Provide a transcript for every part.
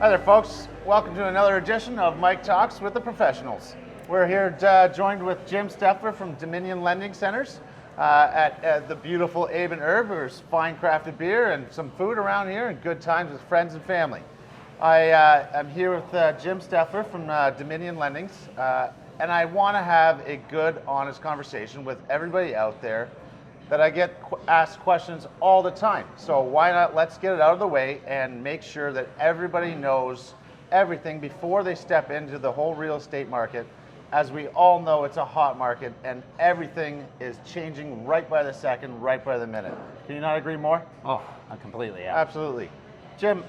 Hi there, folks. Welcome to another edition of Mike Talks with the Professionals. We're here joined with Jim Sheffler from Dominion Lending Centers at the beautiful Abe and Herb. There's fine crafted beer and some food around here and good times with friends and family. I'm here with Jim Sheffler from Dominion Lendings, and I want to have a good, honest conversation with everybody out there that I get asked questions all the time. So why not let's get it out of the way and make sure that everybody knows everything before they step into the whole real estate market. As we all know, it's a hot market and everything is changing right by the second, right by the minute. Can you not agree more? Oh, completely, yeah. Absolutely. Jim,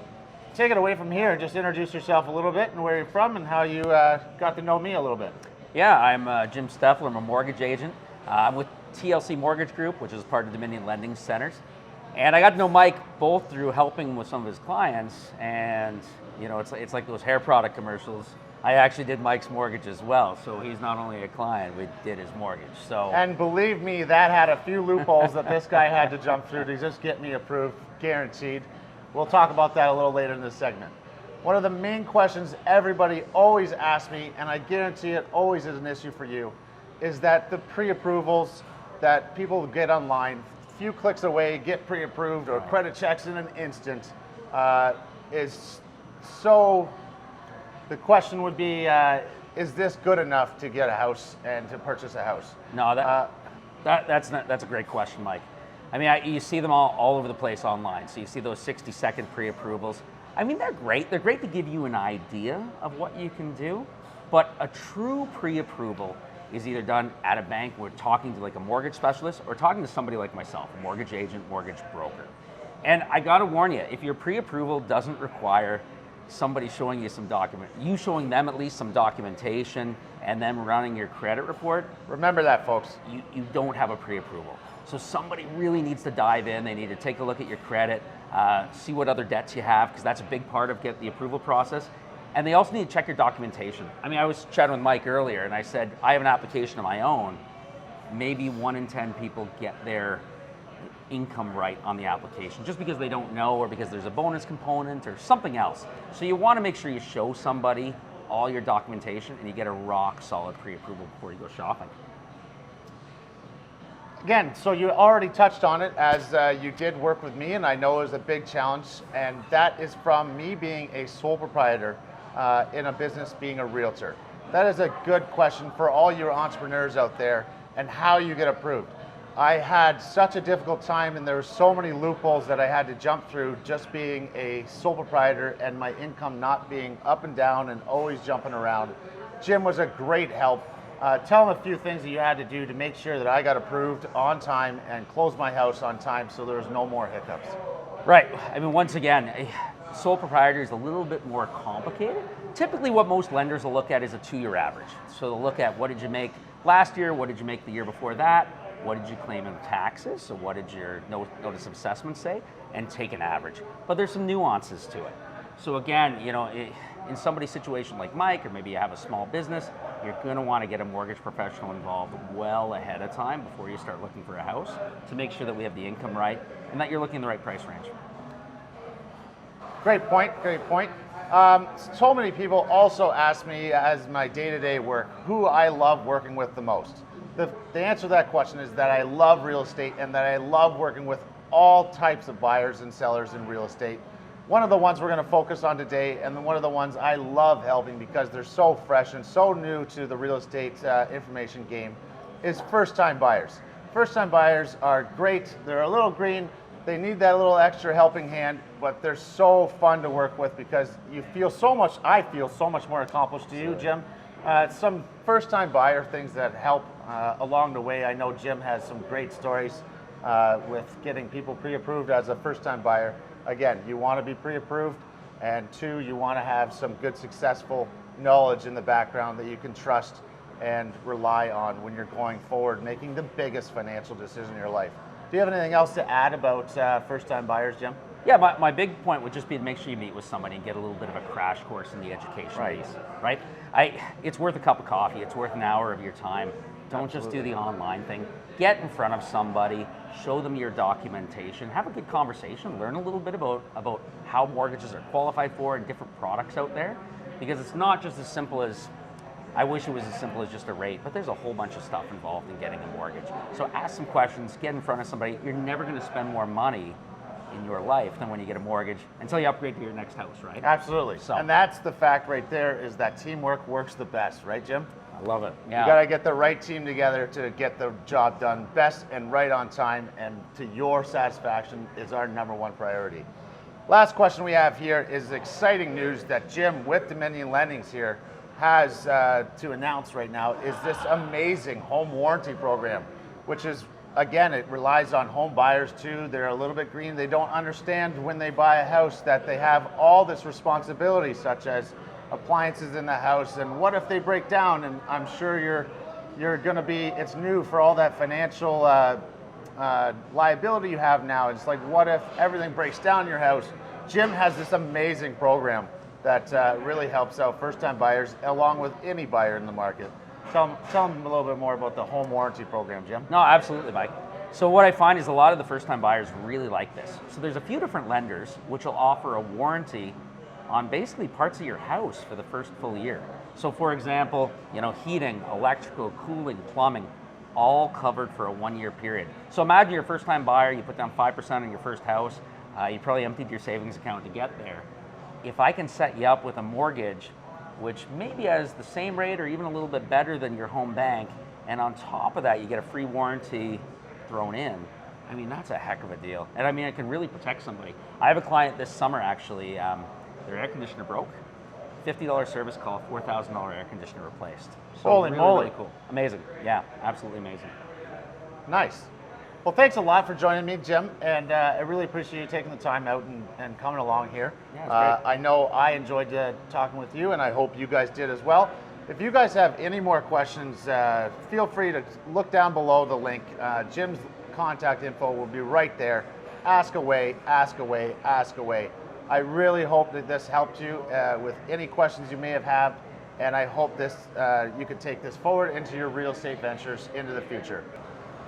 take it away from here. Just introduce yourself a little bit and where you're from and how you got to know me a little bit. Yeah, I'm Jim Sheffler. I'm a mortgage agent. I'm with TLC Mortgage Group, which is part of Dominion Lending Centers. And I got to know Mike both through helping with some of his clients, and you know, it's like those hair product commercials. I actually did Mike's mortgage as well, so he's not only a client, we did his mortgage. So, and believe me, that had a few loopholes that this guy had to jump through to just get me approved, guaranteed. We'll talk about that a little later in this segment. One of the main questions everybody always asks me, and I guarantee it always is an issue for you, is that the pre-approvals that people get online, few clicks away, get pre-approved or credit checks in an instant, is so, the question would be, is this good enough to get a house and to purchase a house? No, that's a great question, Mike. I mean, you see them all over the place online. So you see those 60-second pre-approvals. I mean, they're great. They're great to give you an idea of what you can do, but a true pre-approval is either done at a bank, we're talking to like a mortgage specialist, or talking to somebody like myself, a mortgage agent, mortgage broker. And I gotta warn you, if your pre-approval doesn't require somebody showing you some you showing them at least some documentation and them running your credit report, remember that, folks. You don't have a pre-approval. So somebody really needs to dive in. They need to take a look at your credit, see what other debts you have, because that's a big part of the approval process. And they also need to check your documentation. I mean, I was chatting with Mike earlier and I said, I have an application of my own. Maybe 1 in 10 people get their income right on the application just because they don't know or because there's a bonus component or something else. So you want to make sure you show somebody all your documentation and you get a rock solid pre-approval before you go shopping. Again, so you already touched on it as you did work with me, and I know it was a big challenge, and that is from me being a sole proprietor in a business, being a realtor. That is a good question for all your entrepreneurs out there and how you get approved. I had such a difficult time and there were so many loopholes that I had to jump through just being a sole proprietor and my income not being up and down and always jumping around. Jim was a great help. Tell him a few things that you had to do to make sure that I got approved on time and closed my house on time so there was no more hiccups. Right, I mean, once again, sole proprietor is a little bit more complicated. Typically what most lenders will look at is a 2-year average. So they'll look at what did you make last year, what did you make the year before that, what did you claim in taxes, so what did your notice of assessment say, and take an average. But there's some nuances to it. So again, you know, in somebody's situation like Mike, or maybe you have a small business, you're gonna wanna get a mortgage professional involved well ahead of time before you start looking for a house to make sure that we have the income right and that you're looking in the right price range. Great point, great point. So many people also ask me as my day-to-day work, who I love working with the most. The answer to that question is that I love real estate and that I love working with all types of buyers and sellers in real estate. One of the ones we're going to focus on today, and one of the ones I love helping because they're so fresh and so new to the real estate information game, is first-time buyers. First-time buyers are great. They're a little green. They need that little extra helping hand, but they're so fun to work with because you feel so much, I feel so much more accomplished. Do you, Jim? Some first-time buyer things that help along the way. I know Jim has some great stories with getting people pre-approved as a first-time buyer. Again, you want to be pre-approved, and 2, you want to have some good, successful knowledge in the background that you can trust and rely on when you're going forward, making the biggest financial decision in your life. Do you have anything else to add about first-time buyers, Jim? Yeah, my big point would just be to make sure you meet with somebody and get a little bit of a crash course in the education piece, right? It's worth a cup of coffee. It's worth an hour of your time. Don't just do the online thing. Get in front of somebody, show them your documentation, have a good conversation, learn a little bit about how mortgages are qualified for and different products out there. Because it's not just as simple as, I wish it was as simple as just a rate, but there's a whole bunch of stuff involved in getting a mortgage. So ask some questions, get in front of somebody. You're never going to spend more money in your life than when you get a mortgage until you upgrade to your next house, right? Absolutely. So, and that's the fact right there, is that teamwork works the best, right, Jim? I love it. Yeah. You got to get the right team together to get the job done best and right on time, and to your satisfaction is our #1 priority. Last question we have here is exciting news that Jim with Dominion Lendings here has to announce right now, is this amazing home warranty program, which is, again, it relies on home buyers too. They're a little bit green. They don't understand when they buy a house that they have all this responsibility, such as appliances in the house, and what if they break down? And I'm sure you're going to be, it's new for all that financial liability you have now. It's like, what if everything breaks down in your house? Jim has this amazing program that really helps out first-time buyers along with any buyer in the market. Tell them a little bit more about the home warranty program, Jim. No, absolutely, Mike. So what I find is a lot of the first-time buyers really like this. So there's a few different lenders which will offer a warranty on basically parts of your house for the first full year. So for example, heating, electrical, cooling, plumbing, all covered for a 1-year period. So imagine you're a first-time buyer, you put down 5% on your first house, you probably emptied your savings account to get there. If I can set you up with a mortgage which maybe has the same rate or even a little bit better than your home bank, and on top of that you get a free warranty thrown in, I mean, that's a heck of a deal. And I mean, it can really protect somebody. I have a client this summer actually, their air conditioner broke, $50 service call, $4,000 air conditioner replaced. So Holy moly. really cool. Amazing. Yeah, absolutely amazing. Nice. Well, thanks a lot for joining me, Jim, and I really appreciate you taking the time out and coming along here. Yeah, it's great. I know I enjoyed talking with you, and I hope you guys did as well. If you guys have any more questions, feel free to look down below the link. Jim's contact info will be right there. Ask away, ask away, ask away. I really hope that this helped you with any questions you may have had, and I hope you could take this forward into your real estate ventures into the future.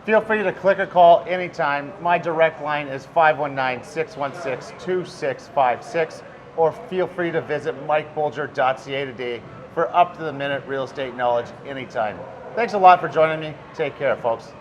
Feel free to click or call anytime. My direct line is 519-616-2656, or feel free to visit mikebolger.ca today for up-to-the-minute real estate knowledge anytime. Thanks a lot for joining me. Take care, folks.